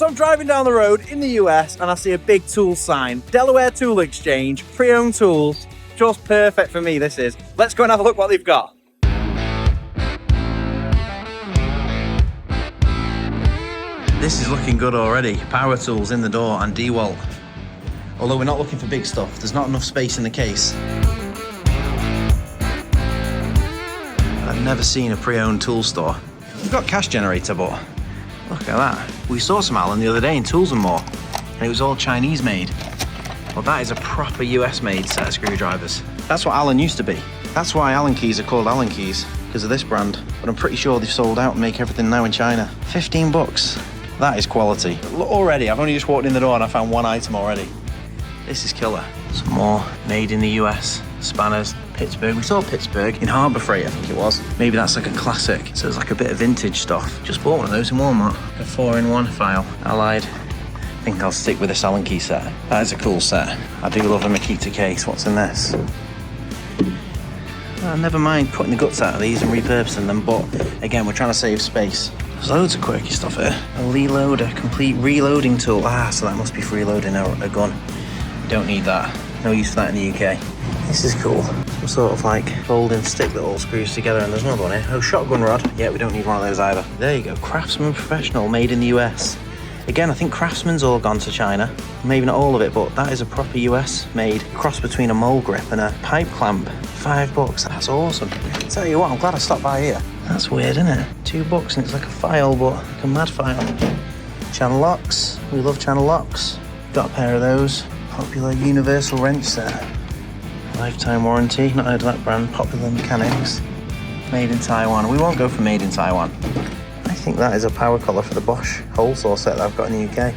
So I'm driving down the road in the US and I see a big tool sign. Delaware Tool Exchange, pre-owned tools. Just perfect for me, this is. Let's go and have a look what they've got. This is looking good already. Power tools in the door and DeWalt. Although we're not looking for big stuff, there's not enough space in the case. I've never seen a pre-owned tool store. We've got cash generator, but look at that. We saw some Allen the other day in Tools & More, and it was all Chinese made. Well, that is a proper US made set of screwdrivers. That's what Allen used to be. That's why Allen keys are called Allen keys, because of this brand. But I'm pretty sure they've sold out and make everything now in China. 15 bucks. That is quality. Look, already, I've only just walked in the door and I found one item already. This is killer. Some more made in the US. Spanners, Pittsburgh. We saw Pittsburgh in Harbour Freight, I think it was. Maybe that's like a classic. So it's like a bit of vintage stuff. Just bought one of those in Walmart. A 4-in-1 file. Allied. I think I'll stick with this Allen key set. That is a cool set. I do love a Makita case. What's in this? Never mind putting the guts out of these and repurposing them, but again, we're trying to save space. There's loads of quirky stuff here. A reloader, complete reloading tool. So that must be for reloading a gun. Don't need that. No use for that in the UK. This is cool. Some sort of like folding stick that all screws together, and there's another one here. Oh, shotgun rod. Yeah, we don't need one of those either. There you go. Craftsman Professional, made in the US. Again, I think Craftsman's all gone to China. Maybe not all of it, but that is a proper US made cross between a mole grip and a pipe clamp. $5. That's awesome. Tell you what, I'm glad I stopped by here. That's weird, isn't it? $2 and it's like a file, but like a mad file. Channel locks. We love channel locks. Got a pair of those. Popular universal wrench set. Lifetime warranty. Not heard of that brand. Popular Mechanics. Made in Taiwan. We won't go for made in Taiwan. I think that is a power collar for the Bosch hole saw set that I've got in the UK.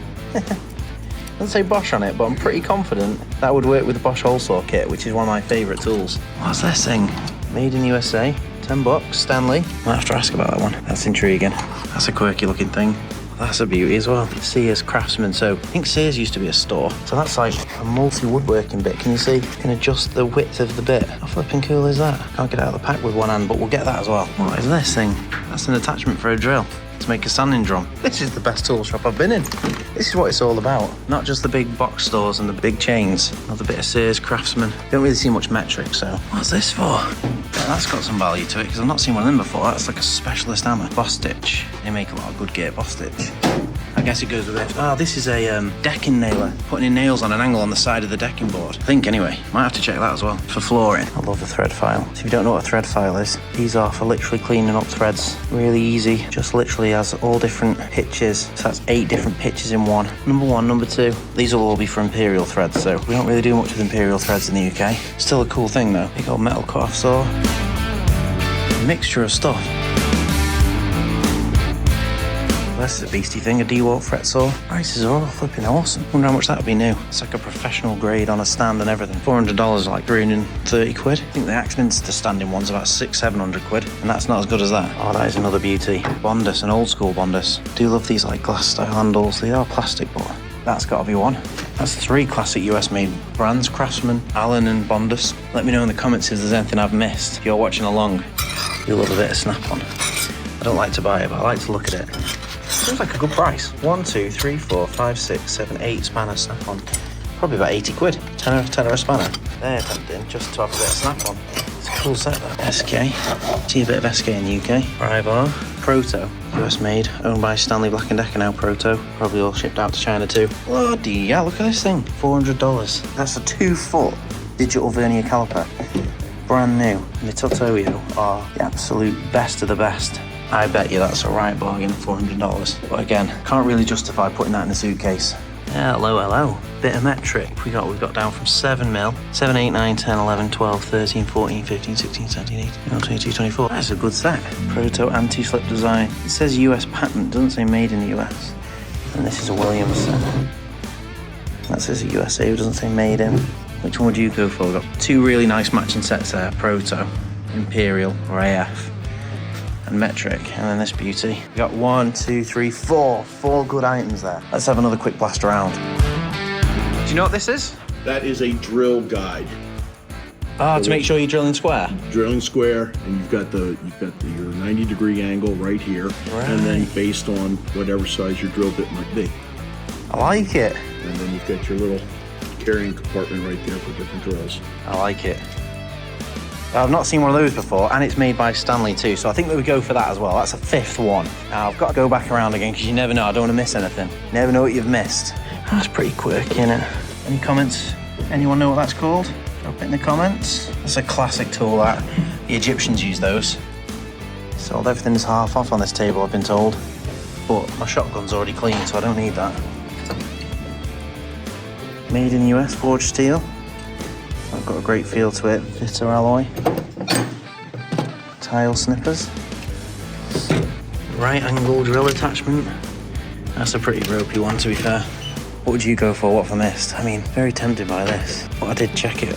Doesn't say Bosch on it, but I'm pretty confident that would work with the Bosch hole saw kit, which is one of my favourite tools. What's this thing? Made in USA. $10. Stanley. Might have to ask about that one. That's intriguing. That's a quirky looking thing. That's a beauty as well. Sears Craftsman. So I think Sears used to be a store. So that's like a multi-woodworking bit. Can you see? You can adjust the width of the bit. How flipping cool is that? Can't get it out of the pack with one hand, but we'll get that as well. What is this thing? That's an attachment for a drill to make a sanding drum. This is the best tool shop I've been in. This is what it's all about. Not just the big box stores and the big chains. Another bit of Sears Craftsman. Don't really see much metric, so what's this for? Yeah, that's got some value to it because I've not seen one of them before. That's like a specialist hammer. Boss stitch. They make a lot of good gear. Boss stitch. I guess it goes with it. Oh, this is a decking nailer. Putting in nails on an angle on the side of the decking board. I think anyway. Might have to check that as well. For flooring. I love the thread file. So if you don't know what a thread file is, these are for literally cleaning up threads. Really easy. Just literally has all different pitches. So that's 8 different pitches in one. Number 1, number 2. These will all be for Imperial threads, so we don't really do much with Imperial threads in the UK. Still a cool thing though. Big old metal cut-off saw. A mixture of stuff. This is a beastie thing, a DeWalt fret saw. Prices are all flipping awesome. Wonder how much that would be new. It's like a professional grade on a stand and everything. $400, like 330 quid. I think the accidents to standing one's about 600-700 quid, and that's not as good as that. Oh, that is another beauty. Bondhus, an old school Bondhus. Do love these like glass style handles. They are plastic, but that's got to be one. That's 3 classic US made brands, Craftsman, Allen and Bondhus. Let me know in the comments if there's anything I've missed. If you're watching along, you'll love a bit of snap-on. I don't like to buy it, but I like to look at it. Seems like a good price. 1, 2, 3, 4, 5, 6, 7, 8 spanners snap-on. Probably about 80 quid. Tenner a spanner. They're tempting just to have a bit of snap-on. It's a cool set though. SK. See a bit of SK in the UK. Prybar. Proto. US made. Owned by Stanley Black & Decker now, Proto. Probably all shipped out to China too. Bloody yeah, look at this thing. $400. That's a 2-foot digital vernier caliper. Brand new. And the Tutoyo are the absolute best of the best. I bet you that's a right bargain at $400. But again, can't really justify putting that in a suitcase. Hello. Bit of metric. We've got down from 7mm. 7, 8, 9, 10, 11, 12, 13, 14, 15, 16, 17, 18, 19, 22, 24. That's a good set. Proto anti-slip design. It says US patent, doesn't say made in the US. And this is a Williams set. That says a USA, doesn't say made in. Which one would you go for? We've got 2 really nice matching sets there. Proto, Imperial, or AF. And metric, and then this beauty. We got 1, 2, 3, 4 good items there. Let's have another quick blast around. Do you know what this is? That is a drill guide. To make sure you're drilling square. Drilling square, and you've got your 90-degree angle right here, and then based on whatever size your drill bit might be. I like it. And then you've got your little carrying compartment right there for different drills. I like it. I've not seen one of those before, and it's made by Stanley too, so I think that we go for that as well. That's a 5th one. Now, I've got to go back around again, because you never know, I don't want to miss anything. Never know what you've missed. That's pretty quirky, isn't it? Any comments? Anyone know what that's called? Drop it in the comments. That's a classic tool, that. The Egyptians use those. Sold everything's half off on this table, I've been told. But my shotgun's already clean, so I don't need that. Made in the US, forged steel. I've got a great feel to it. Fitter alloy. Tile snippers. Right angle drill attachment. That's a pretty ropey one, to be fair. What would you go for? What have I missed? I mean, very tempted by this, but I did check it,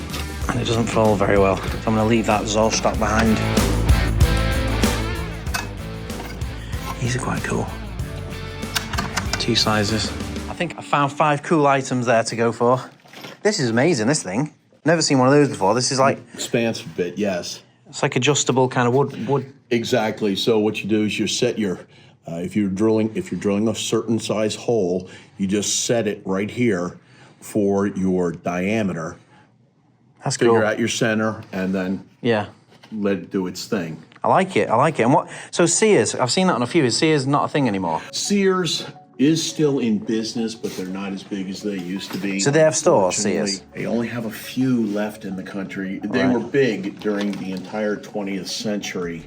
and it doesn't fall very well. So I'm going to leave that Zollstock behind. These are quite cool. 2 sizes. I think I found 5 cool items there to go for. This is amazing, this thing. Never seen one of those before. This is like... Expansive bit, yes. It's like adjustable kind of wood. Exactly. So what you do is you set your, if you're drilling a certain size hole, you just set it right here for your diameter. That's cool. Figure out your center and then let it do its thing. I like it. And what? So Sears, I've seen that on a few. Is Sears not a thing anymore? Sears is still in business, but they're not as big as they used to be. So they have stores, Sears? They only have a few left in the country. They were big during the entire 20th century.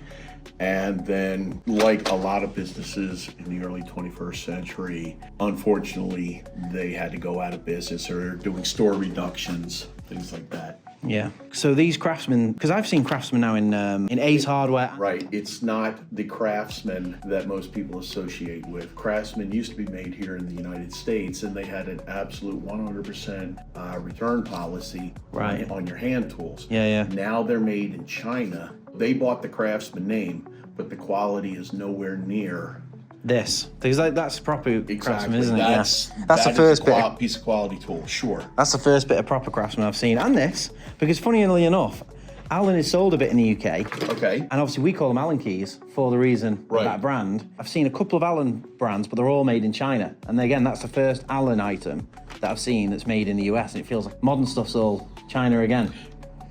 And then, like a lot of businesses in the early 21st century, unfortunately, they had to go out of business or doing store reductions, things like that. Yeah. So these Craftsman, because I've seen Craftsman now in Ace Hardware. Right. It's not the Craftsman that most people associate with. Craftsman used to be made here in the United States, and they had an absolute 100% return policy on your hand tools. Yeah. Now they're made in China. They bought the Craftsman name, but the quality is nowhere near this. Because that's proper Craftsman, isn't it? That's the first piece of quality tool, sure. That's the first bit of proper Craftsman I've seen. And this, because funnily enough, Allen is sold a bit in the UK. Okay. And obviously we call them Allen keys for the reason of that brand. I've seen a couple of Allen brands, but they're all made in China. And again, that's the first Allen item that I've seen that's made in the US. And it feels like modern stuff's all China again.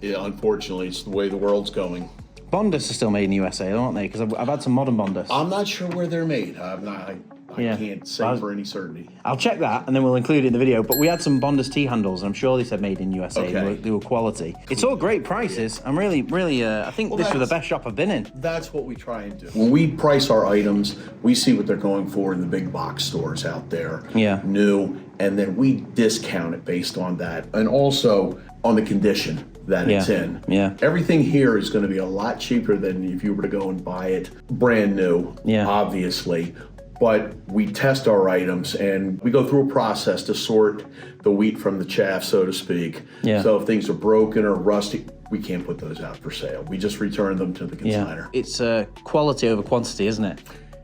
Yeah, unfortunately, it's the way the world's going. Bondhus are still made in the USA, aren't they? Because I've had some modern Bondhus. I'm not sure where they're made. I can't say for any certainty. I'll check that, and then we'll include it in the video. But we had some Bondhus T-handles, and I'm sure they said made in USA. Okay. They were quality. It's all great prices. I'm really, I think this was the best shop I've been in. That's what we try and do. When we price our items, we see what they're going for in the big box stores out there. Yeah. New, and then we discount it based on that. And also on the condition that it's in. Yeah. Everything here is going to be a lot cheaper than if you were to go and buy it brand new, obviously. But we test our items and we go through a process to sort the wheat from the chaff, so to speak. Yeah. So if things are broken or rusty, we can't put those out for sale. We just return them to the consignor. It's quality over quantity, isn't it?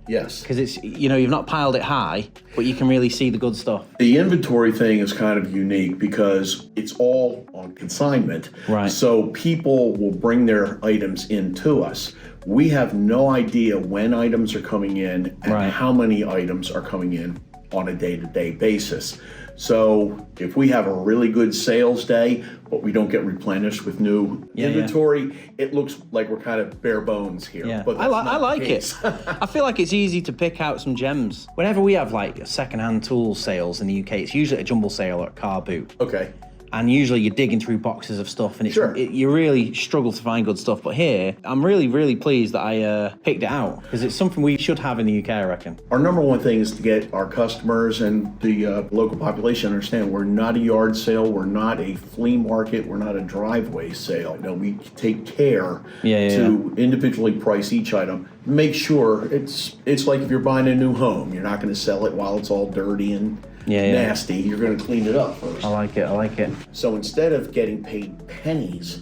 Yes. Because it's, you've not piled it high, but you can really see the good stuff. The inventory thing is kind of unique because it's all on consignment. Right. So people will bring their items in to us. We have no idea when items are coming in and how many items are coming in on a day-to-day basis. So if we have a really good sales day, but we don't get replenished with new inventory, it looks like we're kind of bare bones here. Yeah. But I like it. I feel like it's easy to pick out some gems. Whenever we have like second-hand tool sales in the UK, it's usually a jumble sale or a car boot. Okay. And usually you're digging through boxes of stuff and you really struggle to find good stuff. But here, I'm really, really pleased that I picked it out because it's something we should have in the UK, I reckon. Our number one thing is to get our customers and the local population to understand we're not a yard sale, we're not a flea market, we're not a driveway sale. We take care to individually price each item. Make sure it's like if you're buying a new home, you're not going to sell it while it's all dirty and nasty. You're going to clean it up first. I like it. So instead of getting paid pennies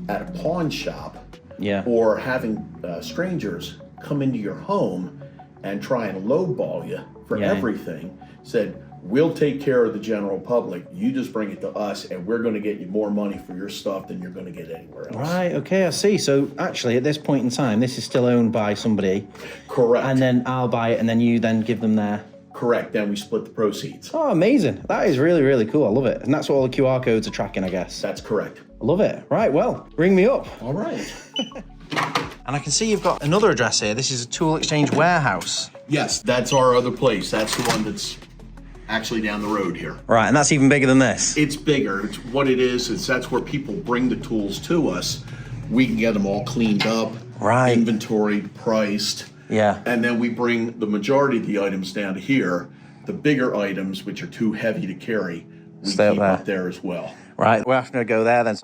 at a pawn shop or having strangers come into your home and try and lowball you for everything, said, we'll take care of the general public. You just bring it to us and we're going to get you more money for your stuff than you're going to get anywhere else. Right, okay, I see. So actually at this point in time, this is still owned by somebody. Correct. And then I'll buy it and then you then give them their Correct. Then we split the proceeds. Oh, amazing. That is really, really cool. I love it. And that's what all the QR codes are tracking, I guess. That's correct. I love it. Right, well, ring me up. All right. And I can see you've got another address here. This is a tool exchange warehouse. Yes, that's our other place. That's the one that's actually down the road here. Right, and that's even bigger than this. It's bigger. It's what it is that's where people bring the tools to us. We can get them all cleaned up, inventoried, priced. Yeah. And then we bring the majority of the items down to here. The bigger items, which are too heavy to carry, we keep up there as well. Right, we're having to go there then.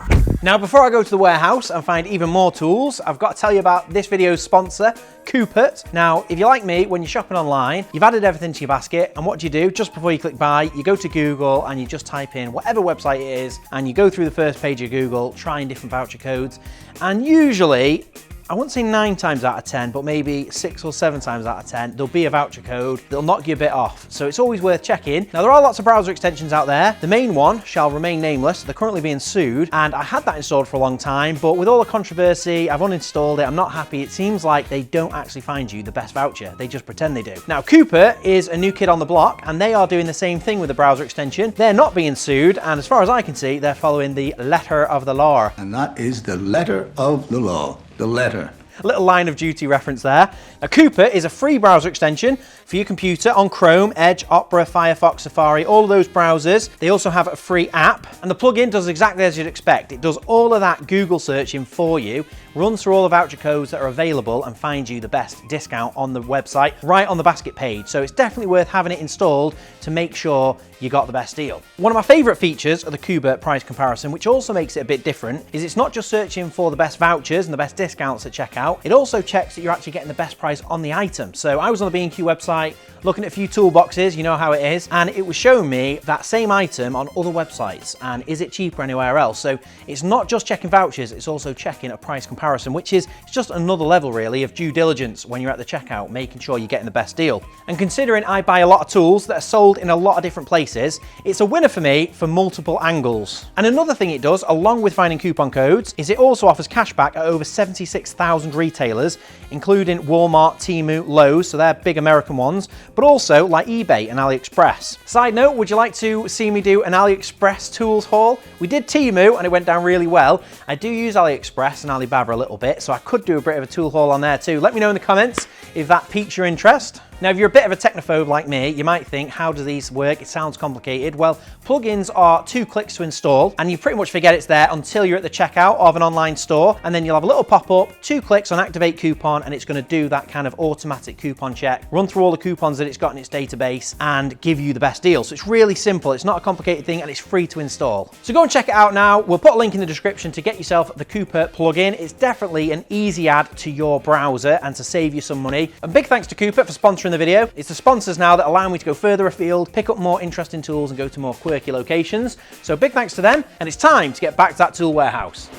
Now, before I go to the warehouse and find even more tools, I've got to tell you about this video's sponsor, Coopert. Now, if you're like me, when you're shopping online, you've added everything to your basket, and what do you do? Just before you click buy, you go to Google and you just type in whatever website it is, and you go through the first page of Google, trying different voucher codes, and usually, I wouldn't say 9 times out of 10, but maybe 6 or 7 times out of 10, there'll be a voucher code that'll knock you a bit off. So it's always worth checking. Now, there are lots of browser extensions out there. The main one shall remain nameless. They're currently being sued, and I had that installed for a long time, but with all the controversy, I've uninstalled it. I'm not happy. It seems like they don't actually find you the best voucher. They just pretend they do. Now, Coopert is a new kid on the block, and they are doing the same thing with the browser extension. They're not being sued, and as far as I can see, they're following the letter of the law. And that is the letter of the law. The letter. A little Line of Duty reference there. Now, Coopert is a free browser extension for your computer on Chrome, Edge, Opera, Firefox, Safari, all of those browsers. They also have a free app, and the plugin does exactly as you'd expect. It does all of that Google searching for you, runs through all the voucher codes that are available, and finds you the best discount on the website right on the basket page. So it's definitely worth having it installed to make sure you got the best deal. One of my favorite features of the Coopert price comparison, which also makes it a bit different, is it's not just searching for the best vouchers and the best discounts at checkout. It also checks that you're actually getting the best price on the item. So I was on the B&Q website looking at a few toolboxes, you know how it is, and it was showing me that same item on other websites and is it cheaper anywhere else. So it's not just checking vouchers, it's also checking a price comparison, which is just another level really of due diligence when you're at the checkout, making sure you're getting the best deal. And considering I buy a lot of tools that are sold in a lot of different places, it's a winner for me for multiple angles. And another thing it does, along with finding coupon codes, is it also offers cashback at over 76,000 retailers, including Walmart, Temu, Lowe's, so they're big American ones, but also like eBay and AliExpress. Side note, would you like to see me do an AliExpress tools haul? We did Temu and it went down really well. I do use AliExpress and Alibaba a little bit, so I could do a bit of a tool haul on there too. Let me know in the comments if that piques your interest. Now, if you're a bit of a technophobe like me, you might think, how do these work? It sounds complicated. Well, plugins are 2 clicks to install, and you pretty much forget it's there until you're at the checkout of an online store, and then you'll have a little pop-up, 2 clicks on activate coupon, and it's gonna do that kind of automatic coupon check, run through all the coupons that it's got in its database, and give you the best deal. So it's really simple. It's not a complicated thing, and it's free to install. So go and check it out now. We'll put a link in the description to get yourself the Coopert plugin. It's definitely an easy add to your browser and to save you some money. A big thanks to Coopert for sponsoring the video. It's the sponsors now that allow me to go further afield, pick up more interesting tools and go to more quirky locations. So big thanks to them, and it's time to get back to that tool warehouse.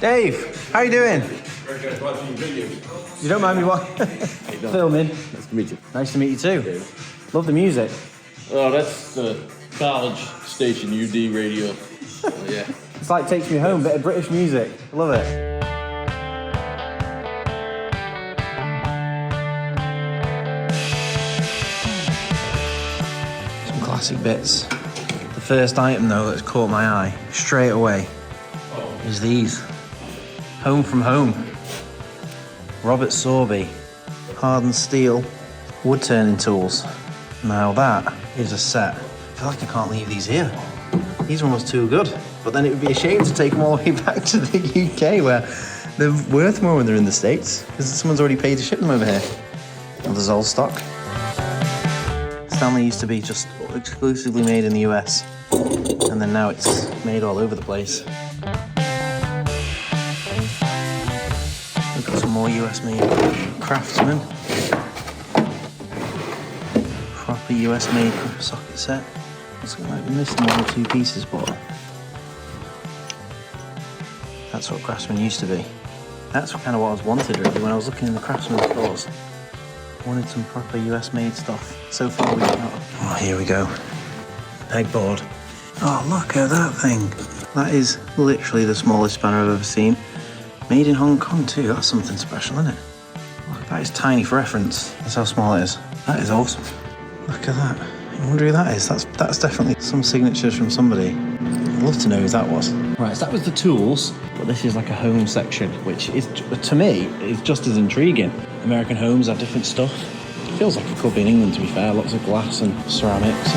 Dave, how you doing? Very good. Watching videos. You don't mind me filming? Nice to meet you. Nice to meet you too. Dave. Love the music. Oh, that's the college station, UD radio. Yeah. It's like takes me home, bit of British music. Love it. Some classic bits. The first item though that's caught my eye straight away is these. Home from Home. Robert Sorby. Hardened steel. Wood turning tools. Now that is a set. I feel like I can't leave these here. These are almost too good. But then it would be a shame to take them all the way back to the UK where they're worth more when they're in the States because someone's already paid to ship them over here. Well, there's old stock. Stanley used to be just exclusively made in the US, and then now it's made all over the place. We've got some more US made Craftsman. Proper US made socket set. Looks like we're missing 1 or 2 pieces, but that's what Craftsman used to be. That's kind of what I was wanted really when I was looking in the Craftsman stores. Wanted some proper US made stuff. So far we've got... Oh, here we go. Pegboard. Oh, look at that thing. That is literally the smallest spanner I've ever seen. Made in Hong Kong too. That's something special, isn't it? Look, that is tiny for reference. That's how small it is. That is awesome. Look at that. I wonder who that is. That's definitely some signatures from somebody. I'd love to know who that was. Right, so that was the tools, but this is like a home section, which is, to me, is just as intriguing. American homes have different stuff. It feels like it could be in England, to be fair. Lots of glass and ceramics.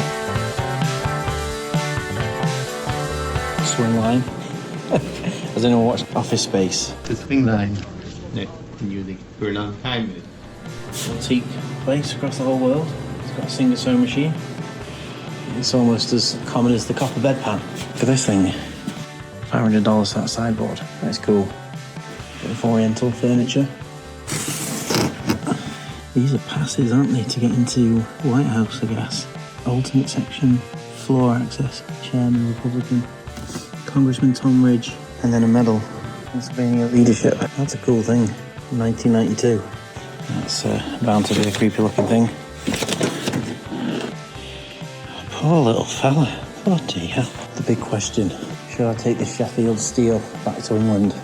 Swing line. Has anyone watched Office Space? The swing line that been using for a long time. Antique place across the whole world. It's got a singer sewing machine. It's almost as common as the copper bedpan. For this thing, $500 for that sideboard. That's cool. Bit of Oriental furniture. These are passes, aren't they, to get into White House, I guess. Alternate section, floor access, Chairman, Republican, Congressman Tom Ridge, and then a medal. Pennsylvania leadership. That's a cool thing. 1992. That's bound to be a creepy looking thing. Poor little fella. Bloody hell. The big question. Should I take this Sheffield steel back to England?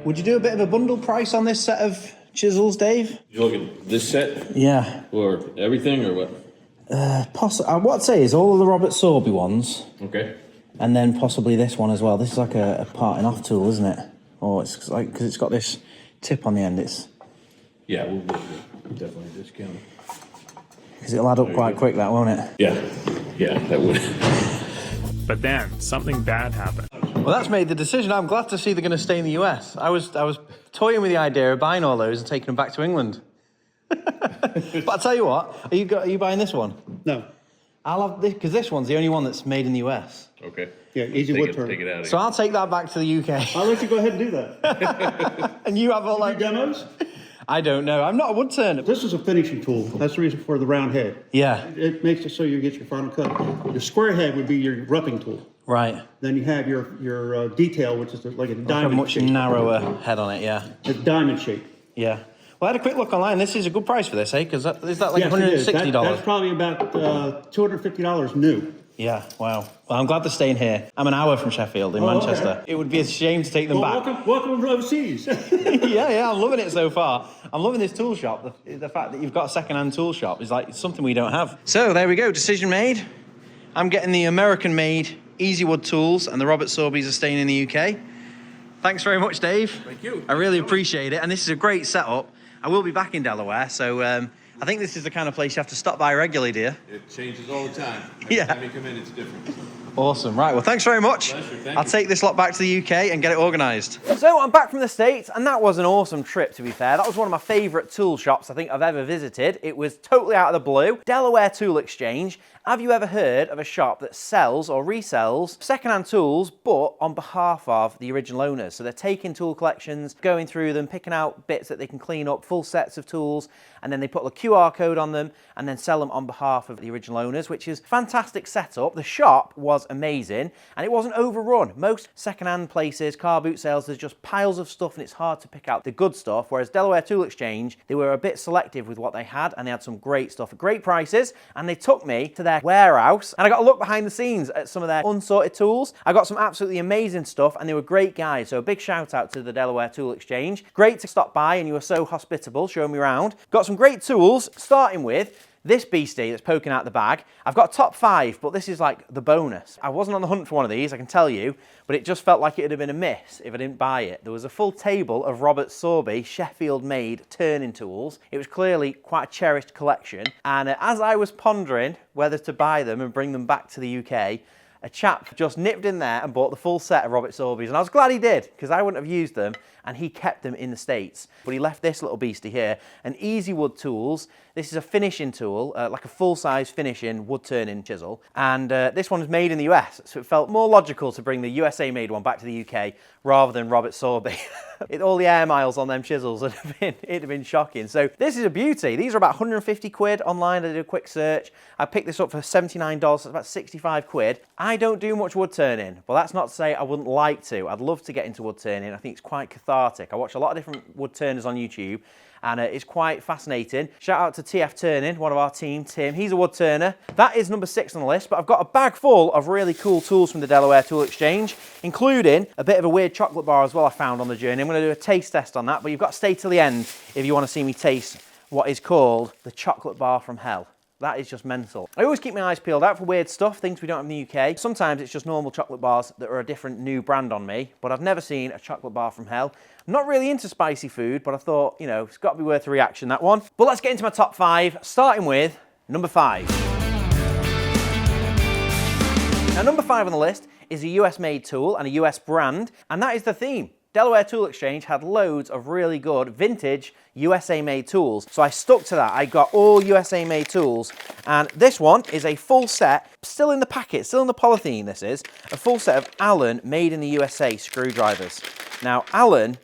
Would you do a bit of a bundle price on this set of chisels, Dave? You look at this set? Yeah. Or everything, or what? What I'd say is all of the Robert Sorby ones. Okay. And then possibly this one as well. This is like a parting off tool, isn't it? Or it's like, because it's got this tip on the end. It's... Yeah, we'll definitely discount it. Because it'll add up quite quick, that, won't it? Yeah, that would. But then something bad happened. Well, that's made the decision. I'm glad to see they're going to stay in the US. I was toying with the idea of buying all those and taking them back to England. But I'll tell you what, are you buying this one? No. I'll have this, because this one's the only one that's made in the US. Okay. Yeah, Easywood turn. Take it out of So here. I'll take that back to the UK. I'll let you go ahead and do that. And you have all Do that... demos? I don't know. I'm not a wood turner. This is a finishing tool. That's the reason for the round head. Yeah. It makes it so you get your final cut. Your square head would be your roughing tool. Right. Then you have your detail, which is like a Like a diamond much shape. narrower head on it, yeah. It's diamond shape. Yeah. Well, I had a quick look online. This is a good price for this, eh? Because is that like Yes, it is. $160? That's probably about $250 new. Yeah, wow. Well, I'm glad they're staying here. I'm an hour from Sheffield in Manchester. okay. It would be a shame to take them back. Welcome overseas. yeah, I'm loving it so far. I'm loving this tool shop. The fact that you've got a second-hand tool shop is like something we don't have. So there we go, decision made. I'm getting the American-made Easywood tools, and the Robert Sorbys are staying in the UK. Thanks very much, Dave. Thank you. I really appreciate it, and this is a great setup. I will be back in Delaware, so I think this is the kind of place you have to stop by regularly, dear. It changes all the time. Yeah. Every time you come in, it's different. Awesome. Right, well, thanks very much. Pleasure, thank I'll you. take this lot back to the UK and get it organised. So I'm back from the States, and that was an awesome trip, to be fair. That was one of my favourite tool shops I think I've ever visited. It was totally out of the blue. Delaware Tool Exchange. Have you ever heard of a shop that sells or resells second-hand tools, but on behalf of the original owners? So they're taking tool collections, going through them, picking out bits that they can clean up, full sets of tools, and then they put a QR code on them and then sell them on behalf of the original owners, which is a fantastic setup. The shop was amazing, and it wasn't overrun. Most second-hand places, car boot sales, there's just piles of stuff and it's hard to pick out the good stuff, whereas Delaware Tool Exchange, they were a bit selective with what they had, and they had some great stuff at great prices, and they took me to their warehouse, and I got a look behind the scenes at some of their unsorted tools. I got some absolutely amazing stuff, and they were great guys, so a big shout out to the Delaware Tool Exchange. Great to stop by, and you were so hospitable, showing me around. Got some great tools, starting with this beastie that's poking out the bag. I've got top 5, but this is like the bonus. I wasn't on the hunt for one of these, I can tell you, but it just felt like it would have been a miss if I didn't buy it. There was a full table of Robert Sorby Sheffield-made turning tools. It was clearly quite a cherished collection, and as I was pondering whether to buy them and bring them back to the UK, a chap just nipped in there and bought the full set of Robert Sorbys, and I was glad he did, because I wouldn't have used them, and he kept them in the States. But he left this little beastie here, an Easywood tools. This is a finishing tool, like a full-size finishing wood-turning chisel, and this one was made in the US, so it felt more logical to bring the USA-made one back to the UK rather than Robert Sorby. All the air miles on them chisels it'd have been shocking. So this is a beauty. These are about 150 quid online. I did a quick search. I picked this up for $79, so it's about 65 quid. I don't do much wood turning, but that's not to say I wouldn't like to. I'd love to get into wood turning. I think it's quite cathartic. cathartic. I watch a lot of different wood turners on YouTube, and it's quite fascinating. Shout out to TF Turning, one of our team, Tim. He's a wood turner. That is number 6 on the list, but I've got a bag full of really cool tools from the Delaware Tool Exchange, including a bit of a weird chocolate bar as well I found on the journey. I'm going to do a taste test on that, but you've got to stay till the end if you want to see me taste what is called the chocolate bar from hell. That is just mental. I always keep my eyes peeled out for weird stuff, things we don't have in the UK. Sometimes it's just normal chocolate bars that are a different new brand on me, but I've never seen a chocolate bar from hell. I'm not really into spicy food, but I thought, you know, it's got to be worth a reaction, that one. But let's get into my top 5, starting with number 5. Now, number 5 on the list is a US-made tool and a US brand, and that is the theme. Delaware Tool Exchange had loads of really good vintage USA-made tools, so I stuck to that. I got all USA-made tools, and this one is a full set, still in the packet, still in the polythene this is, a full set of Allen made in the USA screwdrivers. Now, Allen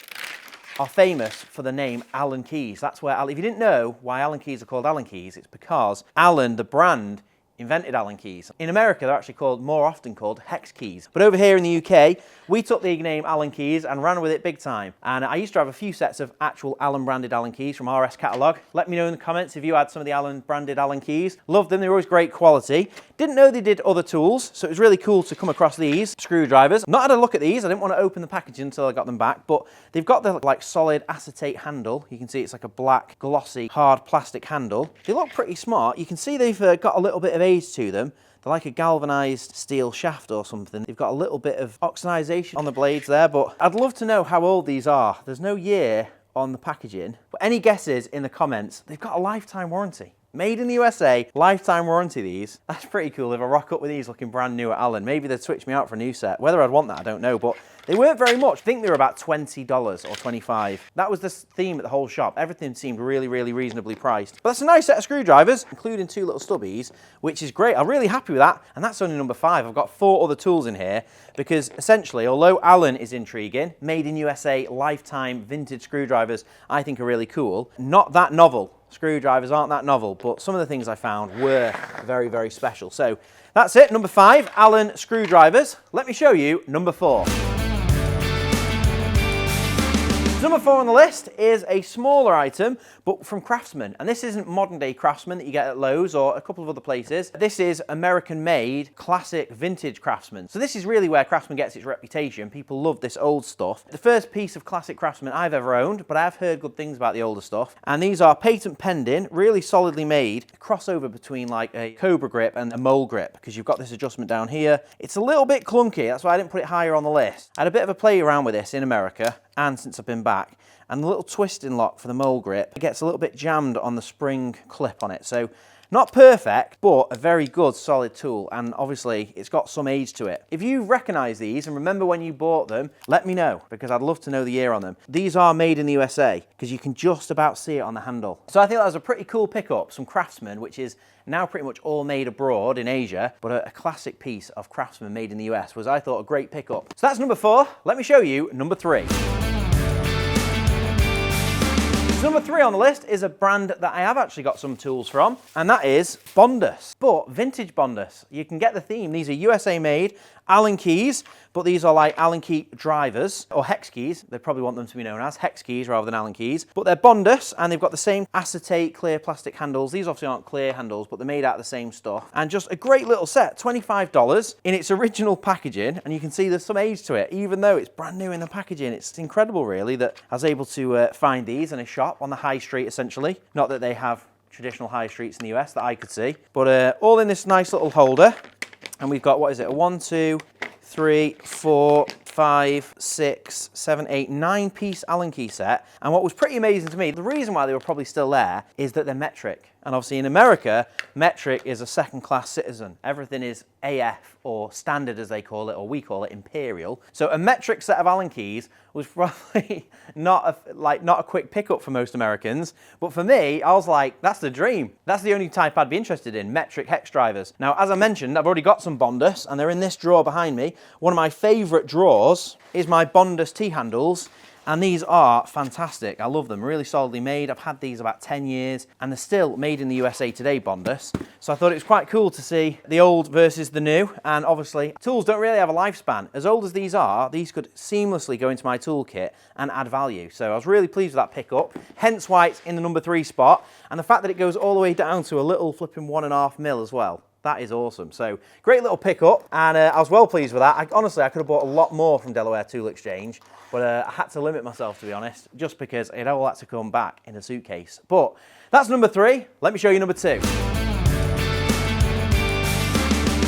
are famous for the name Allen keys. That's where, if you didn't know why Allen keys are called Allen keys, it's because Allen, the brand, invented Allen keys. In America, they're actually more often called hex keys. But over here in the UK, we took the name Allen keys and ran with it big time. And I used to have a few sets of actual Allen branded Allen keys from RS catalogue. Let me know in the comments if you had some of the Allen branded Allen keys. Loved them, they were always great quality. Didn't know they did other tools, so it was really cool to come across these screwdrivers. Not had a look at these, I didn't want to open the packaging until I got them back, but they've got the like solid acetate handle. You can see it's like a black, glossy, hard plastic handle. They look pretty smart. You can see they've got a little bit of age to them. They're like a galvanized steel shaft or something. They've got a little bit of oxidization on the blades there, but I'd love to know how old these are. There's no year on the packaging, but any guesses in the comments? They've got a lifetime warranty. Made in the USA, lifetime warranty these. That's pretty cool if I rock up with these looking brand new at Allen. Maybe they'd switch me out for a new set. Whether I'd want that, I don't know, but they weren't very much. I think they were about $20 or $25. That was the theme at the whole shop. Everything seemed really, really reasonably priced. But that's a nice set of screwdrivers, including 2 little stubbies, which is great. I'm really happy with that, and that's only number 5. I've got 4 other tools in here because essentially, although Allen is intriguing, made in USA, lifetime vintage screwdrivers, I think are really cool. Not that novel. Screwdrivers aren't that novel, but some of the things I found were very, very special. So that's it, number 5, Allen screwdrivers. Let me show you number 4. Number 4 on the list is a smaller item, but from Craftsman. And this isn't modern day Craftsman that you get at Lowe's or a couple of other places. This is American made, classic vintage Craftsman. So this is really where Craftsman gets its reputation. People love this old stuff. The first piece of classic Craftsman I've ever owned, but I've heard good things about the older stuff. And these are patent pending, really solidly made, a crossover between like a Cobra grip and a mole grip, because you've got this adjustment down here. It's a little bit clunky, that's why I didn't put it higher on the list. I had a bit of a play around with this in America, and since I've been back, and the little twisting lock for the mole grip gets a little bit jammed on the spring clip on it. So not perfect, but a very good solid tool, and obviously it's got some age to it. If you recognise these and remember when you bought them, let me know, because I'd love to know the year on them. These are made in the USA, because you can just about see it on the handle. So I think that was a pretty cool pickup, some Craftsman, which is now pretty much all made abroad in Asia, but a classic piece of Craftsman made in the US was, I thought, a great pickup. So that's number 4. Let me show you number 3. So number 3 on the list is a brand that I have actually got some tools from, and that is Bondhus, but vintage Bondhus. You can get the theme. These are USA made Allen keys, but these are like Allen key drivers, or hex keys. They probably want them to be known as hex keys rather than Allen keys, but they're Bondhus, and they've got the same acetate clear plastic handles. These obviously aren't clear handles, but they're made out of the same stuff, and just a great little set, $25 in its original packaging, and you can see there's some age to it, even though it's brand new in the packaging. It's incredible, really, that I was able to find these in a shop on the high street, essentially. Not that they have traditional high streets in the US that I could see, but all in this nice little holder. And we've got, what is it, a 1, 2, 3, 4, 5, 6, 7, 8, 9 piece Allen key set. And what was pretty amazing to me, the reason why they were probably still there is that they're metric. And obviously in America, metric is a second-class citizen. Everything is AF, or standard as they call it, or we call it imperial. So a metric set of Allen keys was probably not a quick pickup for most Americans. But for me, I was like, that's the dream. That's the only type I'd be interested in, metric hex drivers. Now, as I mentioned, I've already got some Bondhus, and they're in this drawer behind me. One of my favorite drawers is my Bondhus T-handles. And these are fantastic. I love them, really solidly made. I've had these about 10 years and they're still made in the USA today, Bondhus. So I thought it was quite cool to see the old versus the new. And obviously tools don't really have a lifespan. As old as these are, these could seamlessly go into my toolkit and add value. So I was really pleased with that pickup, hence why it's in the number 3 spot. And the fact that it goes all the way down to a little flipping 1.5 mil as well. That is awesome. So great little pickup, and I was well pleased with that. Honestly, I could have bought a lot more from Delaware Tool Exchange, but I had to limit myself, to be honest, just because it all had to come back in a suitcase. But that's number 3. Let me show you number 2.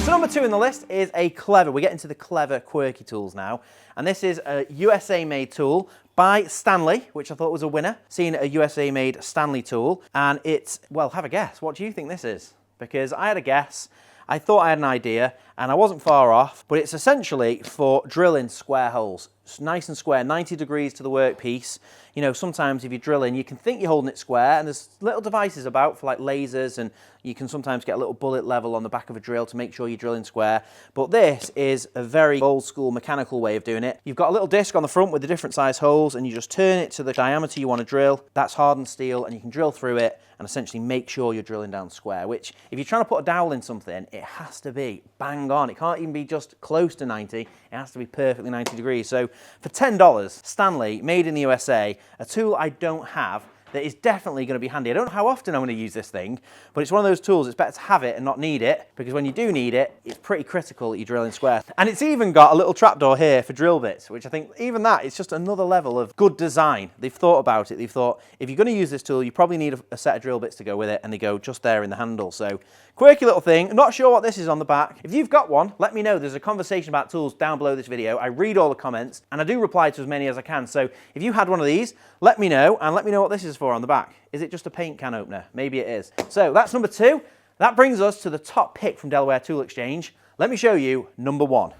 So number 2 in the list is a clever. We get into the clever, quirky tools now, and this is a USA-made tool by Stanley, which I thought was a winner. Seeing a USA-made Stanley tool, and it's, well, have a guess. What do you think this is? Because I had a guess, I thought I had an idea, and I wasn't far off, but it's essentially for drilling square holes. It's nice and square, 90 degrees to the workpiece. You know, sometimes if you're drilling, you can think you're holding it square, and there's little devices about for like lasers, and you can sometimes get a little bullet level on the back of a drill to make sure you're drilling square. But this is a very old school mechanical way of doing it. You've got a little disc on the front with the different size holes, and you just turn it to the diameter you want to drill. That's hardened steel, and you can drill through it and essentially make sure you're drilling down square, which if you're trying to put a dowel in something, it has to be bang on. It can't even be just close to 90. It has to be perfectly 90 degrees. So for $10, Stanley, made in the USA, a tool I don't have that is definitely going to be handy. I don't know how often I'm going to use this thing, but it's one of those tools, it's better to have it and not need it, because when you do need it, it's pretty critical that you're drilling square. And it's even got a little trapdoor here for drill bits, which I think even that is just another level of good design. They've thought about it. They've thought, if you're going to use this tool, you probably need a set of drill bits to go with it, and they go just there in the handle. So quirky little thing. Not sure what this is on the back. If you've got one, let me know. There's a conversation about tools down below this video. I read all the comments, and I do reply to as many as I can. So if you had one of these, let me know, and let me know what this is for on the back. Is it just a paint can opener? Maybe it is. So that's number 2. That brings us to the top pick from Delaware Tool Exchange. Let me show you number 1.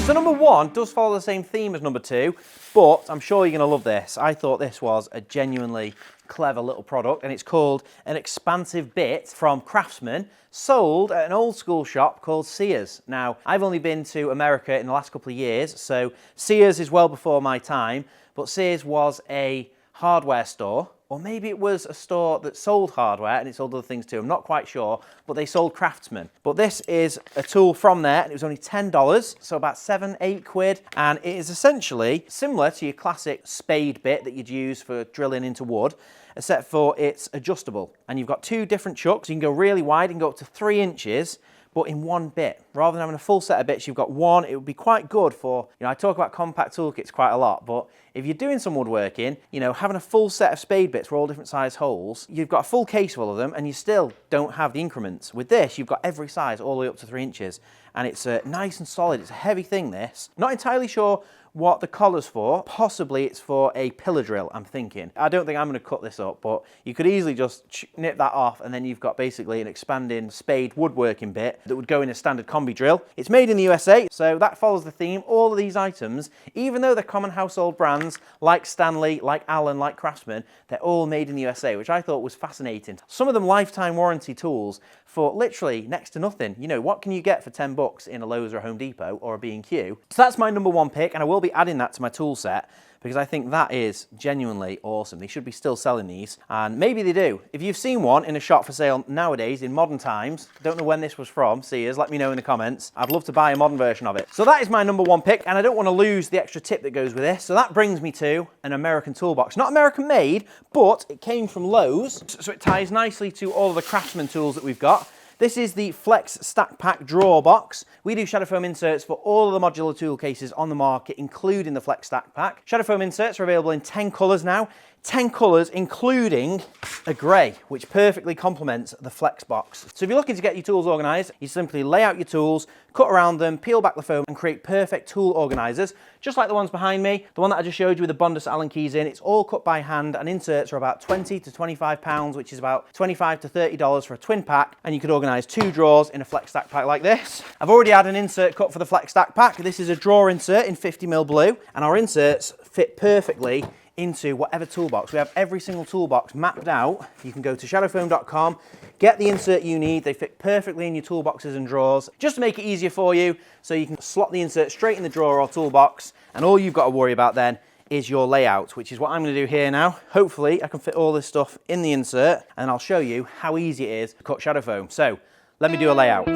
So number 1 does follow the same theme as number 2, but I'm sure you're going to love this. I thought this was a genuinely clever little product, and it's called an Expansive Bit from Craftsman, sold at an old school shop called Sears. Now, I've only been to America in the last couple of years, so Sears is well before my time, but Sears was a hardware store, or maybe it was a store that sold hardware and it sold other things too. I'm not quite sure, but they sold Craftsman. But this is a tool from there, and it was only $10, so about 7-8 quid. And it is essentially similar to your classic spade bit that you'd use for drilling into wood, except for it's adjustable. And you've got 2 different chucks. You can go really wide and go up to 3 inches, but in one bit. Rather than having a full set of bits, you've got one. It would be quite good for, you know, I talk about compact toolkits quite a lot, but if you're doing some woodworking, you know, having a full set of spade bits for all different size holes, you've got a full case full of them, and you still don't have the increments. With this, you've got every size all the way up to 3 inches, and it's nice and solid. It's a heavy thing, this. Not entirely sure what the collar's for. Possibly it's for a pillar drill, I'm thinking. I don't think I'm going to cut this up, but you could easily just nip that off, and then you've got basically an expanding spade woodworking bit that would go in a standard combi drill. It's made in the USA, so that follows the theme. All of these items, even though they're common household brands like Stanley, like Allen, like Craftsman, they're all made in the USA, which I thought was fascinating. Some of them lifetime warranty tools for literally next to nothing. You know, what can you get for 10 bucks in a Lowe's or a Home Depot or a B&Q? So that's my number 1 pick, and I will be adding that to my tool set because I think that is genuinely awesome. They should be still selling these, and maybe they do. If you've seen one in a shop for sale nowadays in modern times, don't know when this was from, Sears, let me know in the comments. I'd love to buy a modern version of it. So that is my number 1 pick, and I don't want to lose the extra tip that goes with this. So that brings me to an American toolbox. Not American made, but it came from Lowe's, so it ties nicely to all of the Craftsman tools that we've got. This is the Flex Stack Pack Drawer Box. We do shadow foam inserts for all of the modular tool cases on the market, including the Flex Stack Pack. Shadow foam inserts are available in 10 colours now. 10 colours, including a grey, which perfectly complements the Flex box. So if you're looking to get your tools organised, you simply lay out your tools, cut around them, peel back the foam, and create perfect tool organisers, just like the ones behind me. The one that I just showed you with the Bondhus Allen keys in, it's all cut by hand, and inserts are about 20 to 25 pounds, which is about 25 to $30 for a twin pack, and you could organise 2 drawers in a Flex Stack Pack like this. I've already had an insert cut for the Flex Stack Pack. This is a drawer insert in 50mm blue, and our inserts fit perfectly into whatever toolbox. We have every single toolbox mapped out. You can go to shadowfoam.com, get the insert you need. They fit perfectly in your toolboxes and drawers, just to make it easier for you, so you can slot the insert straight in the drawer or toolbox, and all you've got to worry about then is your layout, which is what I'm going to do here now. Hopefully I can fit all this stuff in the insert, and I'll show you how easy it is to cut shadow foam. So let me do a layout.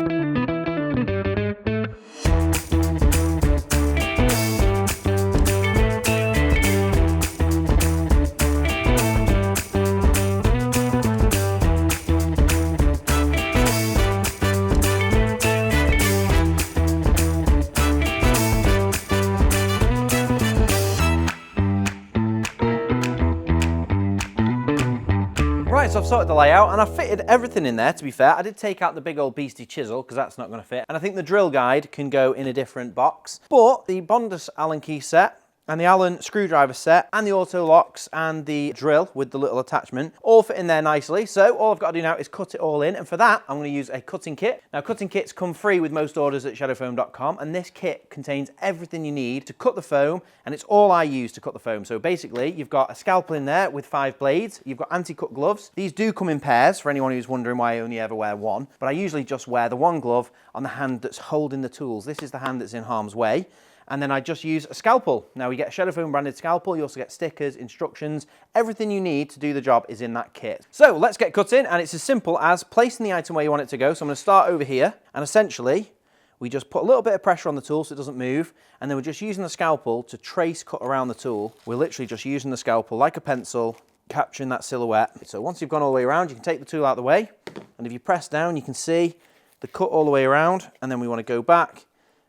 Right, so I've sorted the layout and I've fitted everything in there, to be fair. I did take out the big old beastie chisel because that's not going to fit. And I think the drill guide can go in a different box. But the Bondhus Allen key set and the Allen screwdriver set and the auto locks and the drill with the little attachment all fit in there nicely. So all I've got to do now is cut it all in. And for that, I'm going to use a cutting kit. Now, cutting kits come free with most orders at shadowfoam.com. And this kit contains everything you need to cut the foam. And it's all I use to cut the foam. So basically, you've got a scalpel in there with 5 blades. You've got anti-cut gloves. These do come in pairs for anyone who's wondering why I only ever wear one. But I usually just wear the one glove on the hand that's holding the tools. This is the hand that's in harm's way. And then I just use a scalpel. Now, we get a Shadowfoam branded scalpel. You also get stickers, instructions. Everything you need to do the job is in that kit. So let's get cutting, and it's as simple as placing the item where you want it to go. So I'm going to start over here, and essentially we just put a little bit of pressure on the tool so it doesn't move, and then we're just using the scalpel to trace cut around the tool. We're literally just using the scalpel like a pencil, capturing that silhouette. So once you've gone all the way around, you can take the tool out of the way, and if you press down, you can see the cut all the way around, and then we want to go back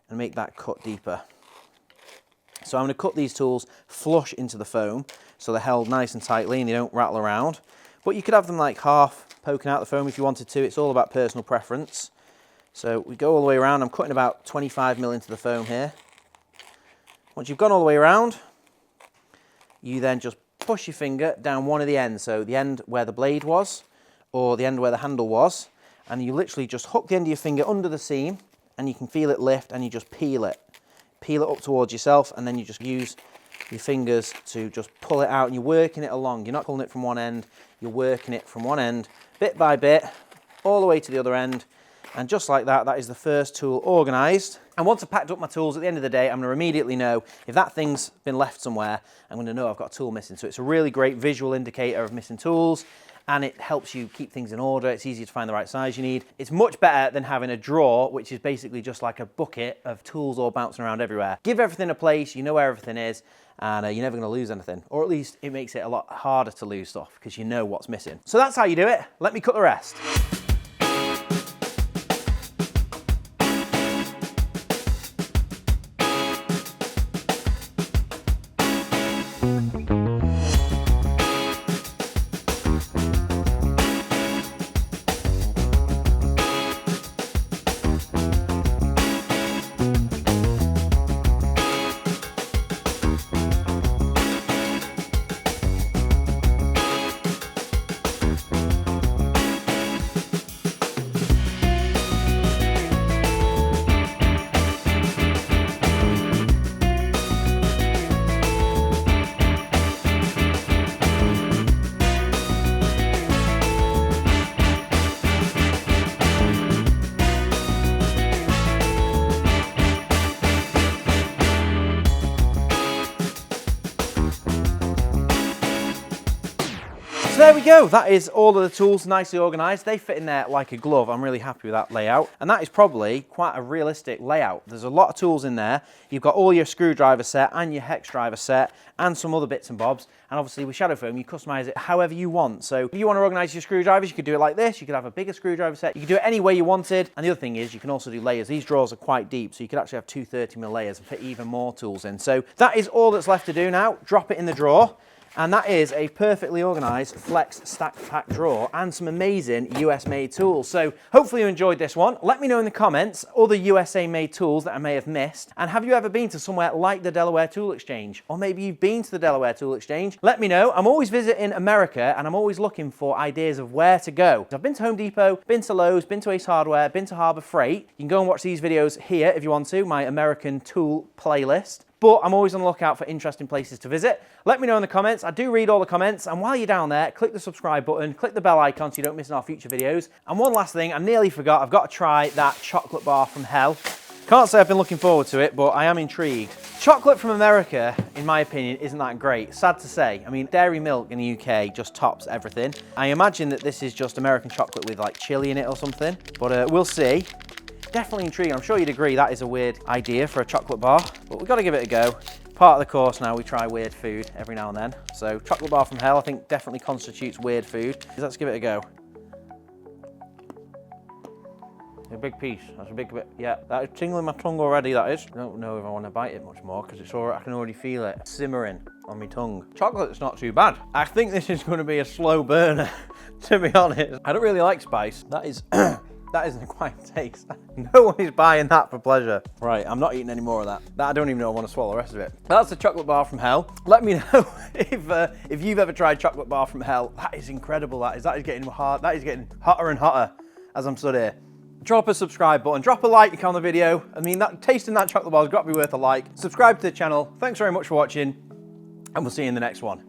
and make that cut deeper. So I'm going to cut these tools flush into the foam so they're held nice and tightly and they don't rattle around. But you could have them like half poking out the foam if you wanted to. It's all about personal preference. So we go all the way around. I'm cutting about 25mm into the foam here. Once you've gone all the way around, you then just push your finger down one of the ends. So the end where the blade was or the end where the handle was. And you literally just hook the end of your finger under the seam and you can feel it lift and you just peel it. Peel it up towards yourself, and then you just use your fingers to just pull it out, and you're working it along. You're not pulling it from one end, you're working it from one end, bit by bit, all the way to the other end. And just like that, that is the first tool organised. And once I've packed up my tools, at the end of the day, I'm going to immediately know if that thing's been left somewhere. I'm going to know I've got a tool missing. So it's a really great visual indicator of missing tools, and it helps you keep things in order. It's easier to find the right size you need. It's much better than having a drawer, which is basically just like a bucket of tools all bouncing around everywhere. Give everything a place, you know where everything is, and you're never going to lose anything. Or at least it makes it a lot harder to lose stuff because you know what's missing. So that's how you do it. Let me cut the rest. There we go, that is all of the tools nicely organised. They fit in there like a glove. I'm really happy with that layout. And that is probably quite a realistic layout. There's a lot of tools in there. You've got all your screwdriver set and your hex driver set and some other bits and bobs. And obviously with Shadowfoam, you customise it however you want. So if you want to organise your screwdrivers, you could do it like this. You could have a bigger screwdriver set. You could do it any way you wanted. And the other thing is you can also do layers. These drawers are quite deep, so you could actually have 2 30mm layers and fit even more tools in. So that is all that's left to do now. Drop it in the drawer. And that is a perfectly organised flex stack pack drawer and some amazing US made tools. So hopefully you enjoyed this one. Let me know in the comments other USA made tools that I may have missed. And have you ever been to somewhere like the Delaware Tool Exchange? Or maybe you've been to the Delaware Tool Exchange. Let me know. I'm always visiting America and I'm always looking for ideas of where to go. I've been to Home Depot, been to Lowe's, been to Ace Hardware, been to Harbour Freight. You can go and watch these videos here if you want to, my American tool playlist. but I'm always on the lookout for interesting places to visit. Let me know in the comments. I do read all the comments, and while you're down there, click the subscribe button, click the bell icon so you don't miss our future videos. And one last thing, I nearly forgot, I've got to try that chocolate bar from hell. Can't say I've been looking forward to it, but I am intrigued. Chocolate from America, in my opinion, isn't that great. Sad to say. I mean, dairy milk in the UK just tops everything. I imagine that this is just American chocolate with like chili in it or something, but we'll see. Definitely intriguing. I'm sure you'd agree that is a weird idea for a chocolate bar, but we've got to give it a go. Part of the course now, we try weird food every now and then. So chocolate bar from hell, I think definitely constitutes weird food. Let's give it a go. A big piece, that's a big bit, yeah. That is tingling my tongue already, that is. I don't know if I want to bite it much more because it's all, I can already feel it simmering on my tongue. Chocolate's not too bad. I think this is going to be a slow burner, to be honest. I don't really like spice. That is, that isn't quite taste. No one is buying that for pleasure. Right, I'm not eating any more of that. I don't even know I want to swallow the rest of it. That's the chocolate bar from hell. Let me know if you've ever tried chocolate bar from hell. That is incredible, that is. That is getting hard. That is getting hotter and hotter as I'm stood here. Drop a subscribe button, drop a like on the video. I mean, tasting that chocolate bar has got to be worth a like. Subscribe to the channel. Thanks very much for watching, and we'll see you in the next one.